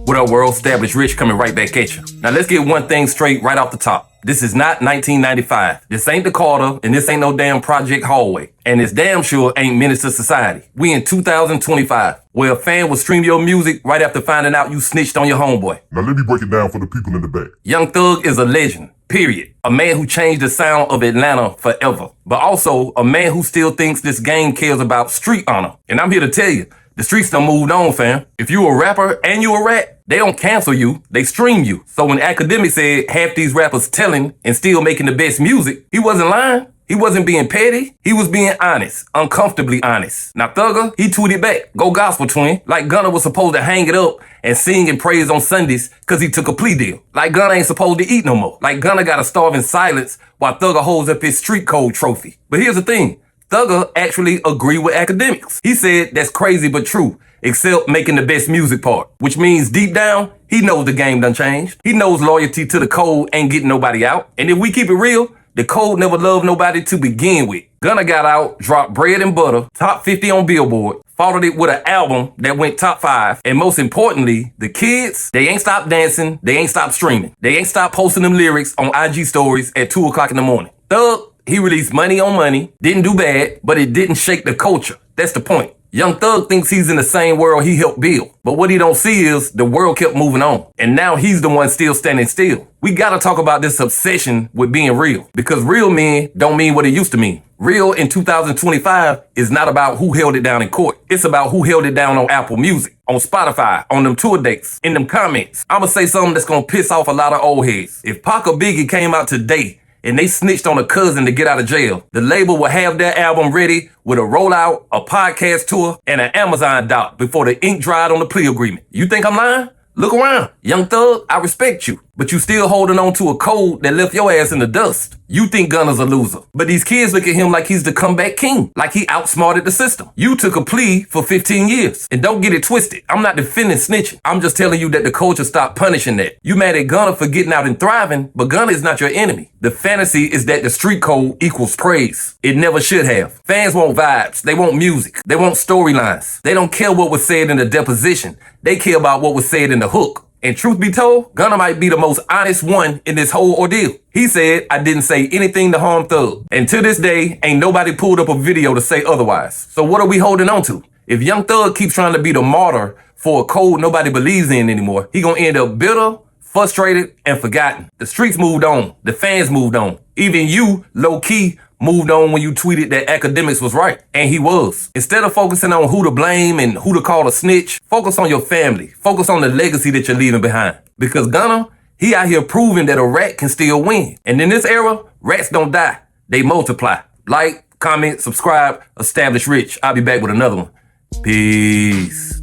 What up, world? Established Rich coming right back at you. Now let's get one thing straight right off the top. This is not 1995. This ain't the Carter, and this ain't no damn Project Hallway. And this damn sure ain't Menace to Society. We in 2025, where a fan will stream your music right after finding out you snitched on your homeboy. Now let me break it down for the people in the back. Young Thug is a legend, period. A man who changed the sound of Atlanta forever. But also a man who still thinks this game cares about street honor. And I'm here to tell you, the streets done moved on, fam. If you a rapper and you a rat, they don't cancel you, they stream you. So when Akademiks said half these rappers telling and still making the best music, he wasn't lying. He wasn't being petty. He was being honest, uncomfortably honest. Now Thugger, he tweeted back, go gospel twin, like Gunna was supposed to hang it up and sing and praise on Sundays cause he took a plea deal. Like Gunna ain't supposed to eat no more. Like Gunna gotta starve in silence while Thugger holds up his street code trophy. But here's the thing. Thugger actually agreed with Akademiks. He said that's crazy but true, except making the best music part, which means deep down, he knows the game done changed. He knows loyalty to the code ain't getting nobody out. And if we keep it real, the code never loved nobody to begin with. Gunna got out, dropped Bread and Butter, top 50 on Billboard, followed it with an album that went top 5. And most importantly, the kids, they ain't stopped dancing, they ain't stopped streaming. They ain't stopped posting them lyrics on IG stories at 2 o'clock in the morning. Thug, he released Money on Money, didn't do bad, but it didn't shake the culture. That's the point. Young Thug thinks he's in the same world he helped build. But what he don't see is the world kept moving on. And now he's the one still standing still. We gotta talk about this obsession with being real. Because real men don't mean what it used to mean. Real in 2025 is not about who held it down in court. It's about who held it down on Apple Music, on Spotify, on them tour dates, in them comments. I'ma say something that's gonna piss off a lot of old heads. If Pac or Biggie came out today and they snitched on a cousin to get out of jail, the label will have their album ready with a rollout, a podcast tour, and an Amazon doc before the ink dried on the plea agreement. You think I'm lying? Look around. Young Thug, I respect you, but you still holding on to a code that left your ass in the dust. You think Gunna's a loser, but these kids look at him like he's the comeback king, like he outsmarted the system. You took a plea for 15 years, and don't get it twisted. I'm not defending snitching. I'm just telling you that the culture stopped punishing that. You mad at Gunna for getting out and thriving, but Gunna is not your enemy. The fantasy is that the street code equals praise. It never should have. Fans want vibes. They want music. They want storylines. They don't care what was said in the deposition. They care about what was said in the hook. And truth be told, Gunna might be the most honest one in this whole ordeal. He said, I didn't say anything to harm Thug. And to this day, ain't nobody pulled up a video to say otherwise. So what are we holding on to? If Young Thug keeps trying to be the martyr for a code nobody believes in anymore, he gonna end up bitter, frustrated, and forgotten. The streets moved on. The fans moved on. Even you, low-key, moved on when you tweeted that Akademiks was right. And he was. Instead of focusing on who to blame and who to call a snitch, focus on your family. Focus on the legacy that you're leaving behind. Because Gunna, he out here proving that a rat can still win. And in this era, rats don't die. They multiply. Like, comment, subscribe, Established Rich. I'll be back with another one. Peace.